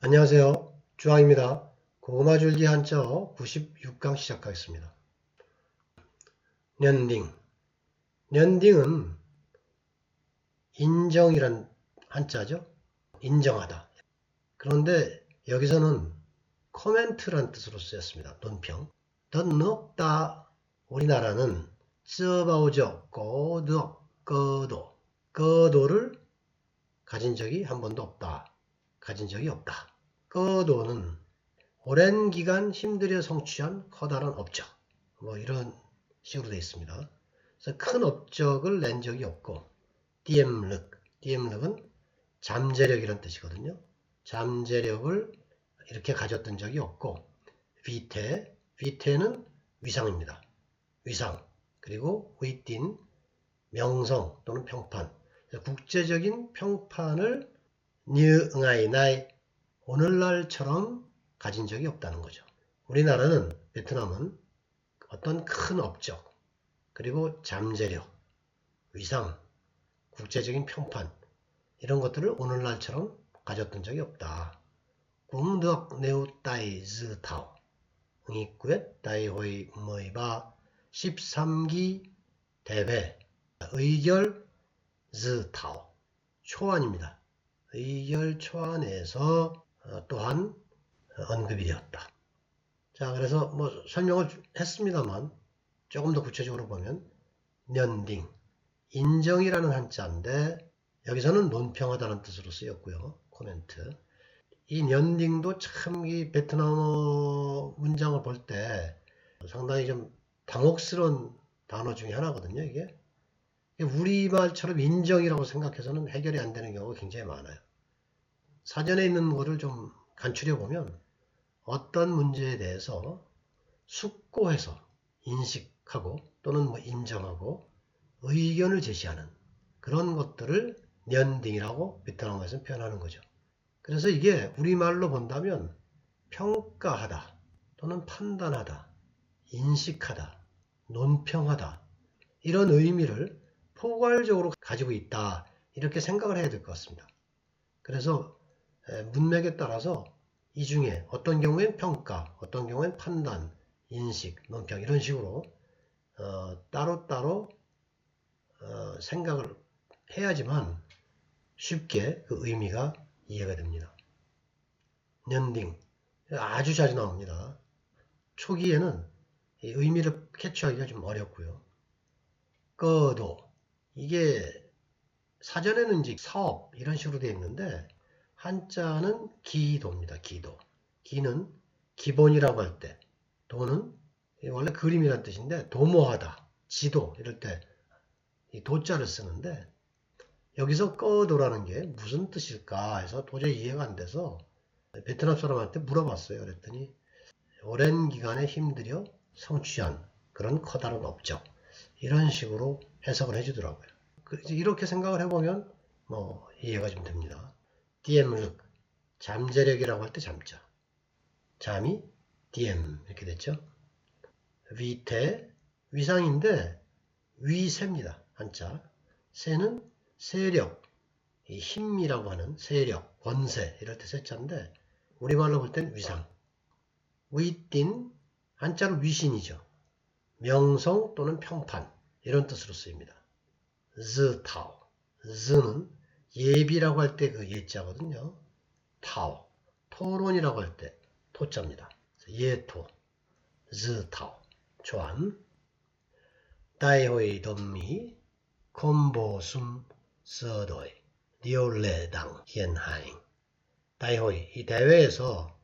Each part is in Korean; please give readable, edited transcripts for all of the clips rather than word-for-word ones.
안녕하세요. 주황입니다. 고구마 줄기 한자어 96강 시작하겠습니다. 년딩. 년딩은 인정이란 한자죠. 인정하다. 그런데 여기서는 코멘트란 뜻으로 쓰였습니다. 논평. 더 높다. 우리나라는 쯔바오죠. 꼬드, 꺼도. 꺼도를 가진 적이 한 번도 없다. 가진 적이 없다. 꺼도는 오랜 기간 힘들여 성취한 커다란 업적. 이런 식으로 되어 있습니다. 그래서 큰 업적을 낸 적이 없고, 디엠lực, 은 잠재력이란 뜻이거든요. 잠재력을 이렇게 가졌던 적이 없고, 위태는 위상입니다. 위상, 그리고 위띤, 명성 또는 평판. 국제적인 평판을 니응아이 나이 오늘날처럼 가진 적이 없다는 거죠. 우리나라는, 베트남은 어떤 큰 업적, 그리고 잠재력, 위상, 국제적인 평판 이런 것들을 오늘날처럼 가졌던 적이 없다. 궁덕 네우 따이 즈 타오 응익구엣 따이호이 머이바 13기 대회 의결 즈 타오 초안입니다. 의결 초안에서 또한 언급이 되었다. 자, 그래서 설명을 했습니다만 조금 더 구체적으로 보면 년딩, 인정이라는 한자인데 여기서는 논평하다는 뜻으로 쓰였고요. 코멘트. 이 년딩도 참 이 베트남어 문장을 볼 때 상당히 좀 당혹스러운 단어 중에 하나거든요. 이게 우리말처럼 인정이라고 생각해서는 해결이 안 되는 경우가 굉장히 많아요. 사전에 있는 거를 좀 간추려 보면 어떤 문제에 대해서 숙고해서 인식하고 또는 인정하고 의견을 제시하는 그런 것들을 년딩이라고 베트남어에서는 표현하는 거죠. 그래서 이게 우리말로 본다면 평가하다 또는 판단하다, 인식하다, 논평하다 이런 의미를 포괄적으로 가지고 있다 이렇게 생각을 해야 될 것 같습니다. 그래서 문맥에 따라서 이 중에 어떤 경우엔 평가, 어떤 경우엔 판단, 인식, 논평 이런 식으로 따로따로 생각을 해야지만 쉽게 그 의미가 이해가 됩니다. 년딩 아주 자주 나옵니다. 초기에는 이 의미를 캐치하기가 좀 어렵고요. 꺼도 이게 사전에는 이제 사업 이런 식으로 되어 있는데 한자는 기도입니다. 기도. 기는 기본이라고 할 때, 도는 원래 그림이란 뜻인데 도모하다, 지도 이럴 때 이 도자를 쓰는데 여기서 꺼도라는 게 무슨 뜻일까 해서 도저히 이해가 안 돼서 베트남 사람한테 물어봤어요. 그랬더니 오랜 기간에 힘들여 성취한 그런 커다란 업적 이런 식으로 해석을 해주더라고요. 이렇게 생각을 해보면 이해가 좀 됩니다. 디엠lực 잠재력이라고 할 때 잠자 잠이 DM 이렇게 됐죠. 위태 위상인데 위세입니다. 한자 세는 세력 이 힘이라고 하는 세력 권세 이럴 때 세자인데 우리말로 볼 땐 위상 위띤 한자로 위신이죠. 명성 또는 평판 이런 뜻으로 쓰입니다. 즈타오 즈는 예비라고 할 때 그 예자거든요. 타오 토론이라고 할 때 토자입니다. 예토 즈타오 초안 다이호이 덤미 콤보숨 서도이 리올레당 히엔하잉 다이호이 이 대회에서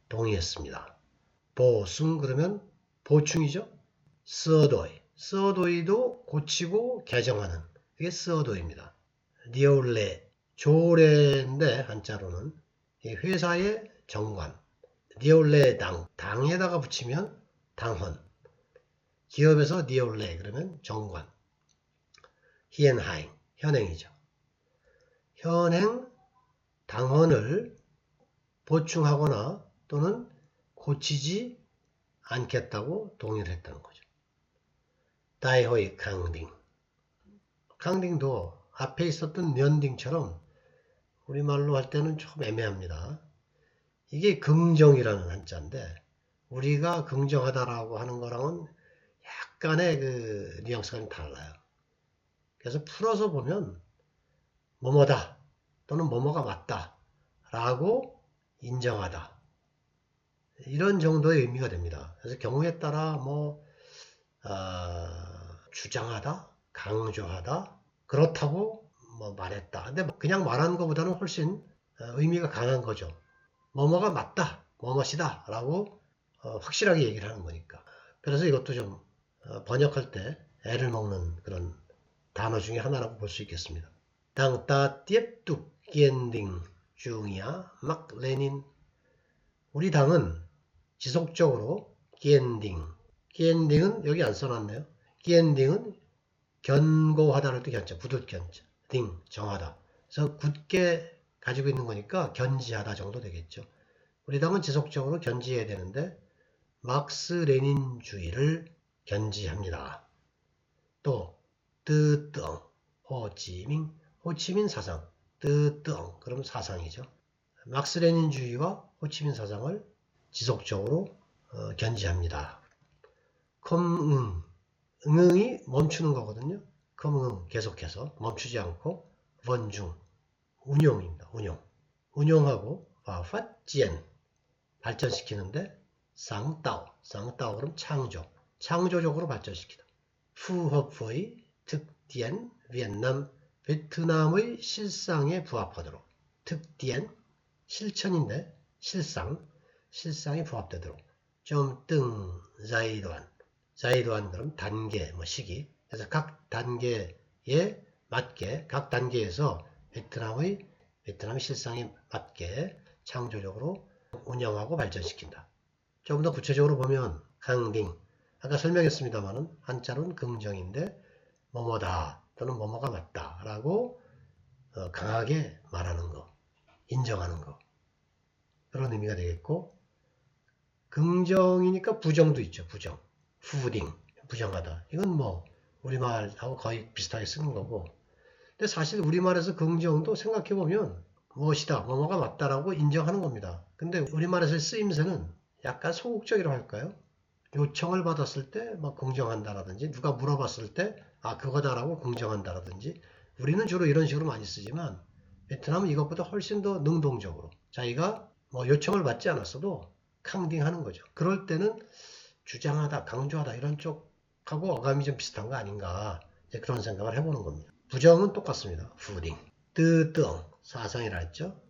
동의했습니다. 보숨 그러면 보충이죠. 서도이도 고치고 개정하는 그게 서도입니다. 리올레 조례인데 한자로는 이 회사의 정관 니올레 당에다가 붙이면 당헌 기업에서 니올레 그러면 정관 히엔하잉 현행이죠. 현행 당헌을 보충하거나 또는 고치지 않겠다고 동의를 했다는 거죠. 다이호이 강딩도 앞에 있었던 년딩처럼 우리말로 할 때는 좀 애매합니다. 이게 긍정이라는 한자인데 우리가 긍정하다라고 하는 거랑은 약간의 그 뉘앙스가 좀 달라요. 그래서 풀어서 보면 뭐뭐다 또는 뭐뭐가 맞다 라고 인정하다 이런 정도의 의미가 됩니다. 그래서 경우에 따라 뭐 주장하다, 강조하다, 그렇다고 뭐 말했다. 근데 그냥 말하는 것보다는 훨씬 의미가 강한 거죠. 뭐뭐가 맞다, 뭐뭐시다 라고 확실하게 얘기를 하는 거니까. 그래서 이것도 좀 번역할 때 애를 먹는 그런 단어 중에 하나라고 볼 수 있겠습니다. Đang ta tiếp tục kiên định chủ nghĩa Mác Lênin. 우리 당은 지속적으로 kiên định, 여기 안 써놨네요. kiên định 은 견고하다를 때 견자, 굳을 견자, 딩, 정하다. 그래서 굳게 가지고 있는 거니까 견지하다 정도 되겠죠. 우리 당은 지속적으로 견지해야 되는데 막스 레닌주의를 견지합니다. 또 뜨뜨엉, 호치민 사상, 뜨뜨엉, 그럼 사상이죠. 막스 레닌주의와 호치민 사상을 지속적으로 견지합니다. 컴응, 응응이 멈추는 거거든요. 컴응 계속해서 멈추지 않고 원중, 운용입니다. 운용하고 파찌엔 발전시키는데 쌍따오 그럼 창조적으로 발전시키다. 푸허프의 특디엔 베트남의 실상에 부합하도록 특디엔 실천인데 실상에 부합되도록 좀뜬 자이도안 그럼 단계 시기 그래서 각 단계에 맞게 각 단계에서 베트남의 실상에 맞게 창조적으로 운영하고 발전시킨다. 조금 더 구체적으로 보면 강딩 아까 설명했습니다만은 한자로는 긍정인데 뭐뭐다 또는 뭐뭐가 맞다 라고 강하게 말하는 거 인정하는 거 그런 의미가 되겠고 긍정이니까 부정도 있죠. 부정 후딩 부정하다 이건 뭐 우리말하고 거의 비슷하게 쓰는 거고 근데 사실 우리말에서 긍정도 생각해보면 무엇이다 뭐뭐가 맞다라고 인정하는 겁니다. 근데 우리말에서의 쓰임새는 약간 소극적이라고 할까요? 요청을 받았을 때 막 긍정한다라든지 누가 물어봤을 때 그거다라고 긍정한다라든지 우리는 주로 이런 식으로 많이 쓰지만 베트남은 이것보다 훨씬 더 능동적으로 자기가 뭐 요청을 받지 않았어도 캉딩하는 거죠. 그럴 때는 주장하다, 강조하다 이런 쪽하고 어감이 좀 비슷한 거 아닌가 그런 생각을 해보는 겁니다. 부정은 똑같습니다. 푸딩, 뜨뜨엉 사상이라 했죠.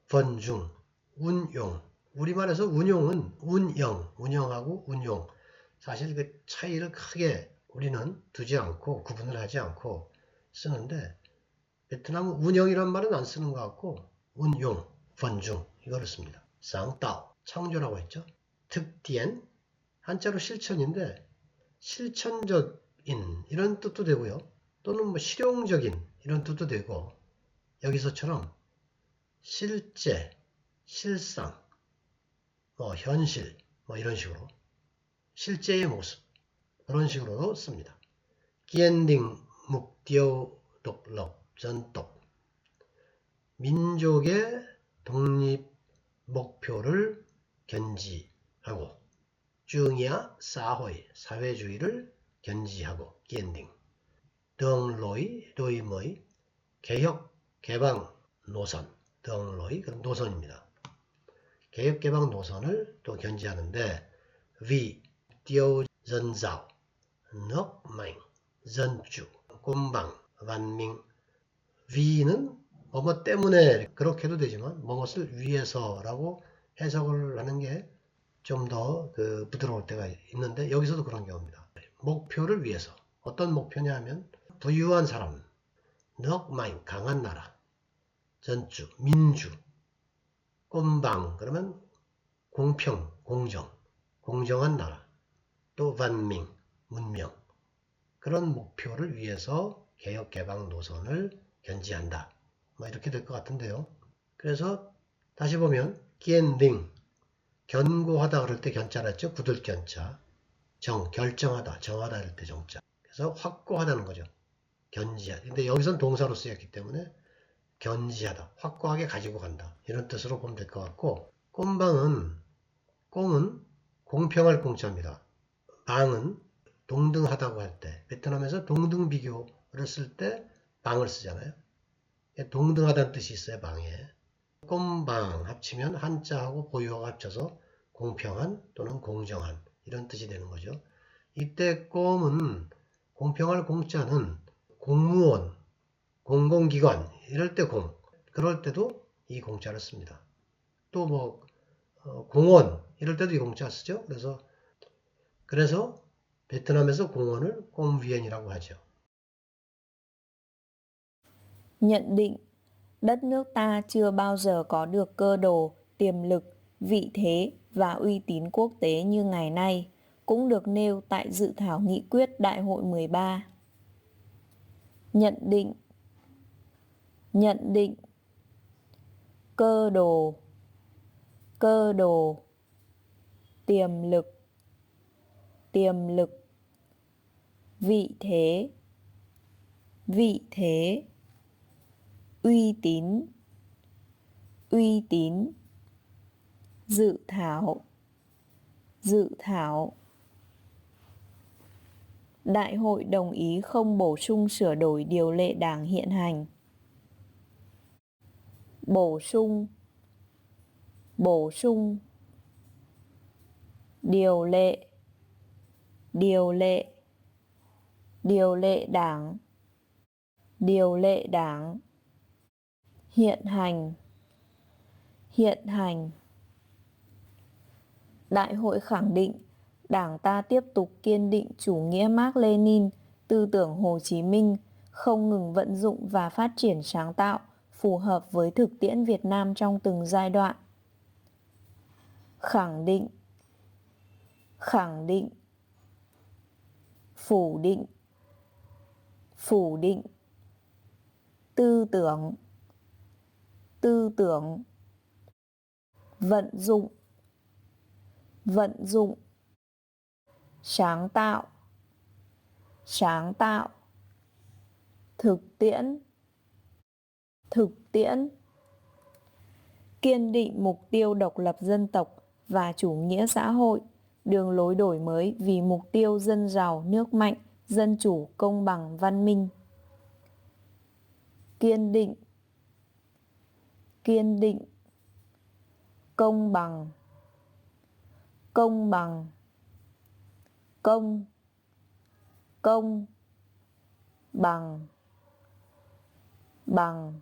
번중, 운용 우리말에서 운용은 운영하고 운용 사실 그 차이를 크게 우리는 두지 않고 구분을 하지 않고 쓰는데 베트남은 운영이란 말은 안 쓰는 것 같고 운용, 번중 이거를 씁니다. 쌍따오 창조라고 했죠. 특디엔 한자로 실천인데 실천적인 이런 뜻도 되고요. 또는 뭐 실용적인 이런 뜻도 되고 여기서처럼 실제, 실상, 현실 이런 식으로 실제의 모습 그런 식으로도 씁니다. 기엔딩 묵디오 독럽 전독 민족의 독립 목표를 견지하고 중야 사회 사회주의를 견지하고 기엔딩 덩로이 개혁 개방 노선 덩로이 그럼 노선입니다. 개혁 개방 노선을 또 견지하는데 위 띄오 전자오 넉마잉 전주 꼼방 완밍 위는 뭐뭐 때문에 그렇게도 되지만 뭐뭇을 위해서라고 해석을 하는 게 좀 더 부드러울 때가 있는데 여기서도 그런 경우입니다. 목표를 위해서 어떤 목표냐 하면 부유한 사람 넉마잉 강한 나라 전주 민주 꼼방 그러면 공평 공정한 나라 또 반밍 문명 그런 목표를 위해서 개혁 개방 노선을 견지한다. 이렇게 될 것 같은데요. 그래서 다시 보면 기엔딩 견고하다 그럴 때 견자라 했죠. 굳을 견자. 결정하다 정하다 할 때 정자. 그래서 확고하다는 거죠. 견지하. 근데 여기선 동사로 쓰였기 때문에 견지하다, 확고하게 가지고 간다. 이런 뜻으로 보면 될 것 같고, 꼼은 공평할 공짜입니다. 방은 동등하다고 할 때, 베트남에서 동등 비교를 쓸 때 방을 쓰잖아요. 동등하다는 뜻이 있어요, 방에. 꼼방 합치면 한자하고 보유어가 합쳐서 공평한 또는 공정한 이런 뜻이 되는 거죠. 이때 꼼은 공평할 공짜는 공무원, 공공기관 이럴 때 그럴 때도 이 공짜를 씁니다. 또 뭐 공원 이럴 때도 이 공짜 쓰죠. 그래서 베트남에서 공원을 꼼비엔이라고 하죠. Nhận định, đất nước ta chưa bao giờ có được cơ đồ, tiềm lực, vị thế và uy tín quốc tế như ngày nay, cũng được nêu tại dự thảo nghị quyết Đại hội 13. Nhận định, cơ đồ, tiềm lực, vị thế, uy tín, dự thảo. Đại hội đồng ý không bổ sung sửa đổi điều lệ đảng hiện hành. Bổ sung, điều lệ đảng, hiện hành. Đại hội khẳng định Đảng ta tiếp tục kiên định chủ nghĩa Mác Lênin, tư tưởng Hồ Chí Minh, không ngừng vận dụng và phát triển sáng tạo, phù hợp với thực tiễn Việt Nam trong từng giai đoạn. Khẳng định, phủ định, tư tưởng, vận dụng, sáng tạo, thực tiễn, kiên định mục tiêu độc lập dân tộc và chủ nghĩa xã hội, đường lối đổi mới vì mục tiêu dân giàu, nước mạnh, dân chủ, công bằng, văn minh. Kiên định, công bằng, bằng,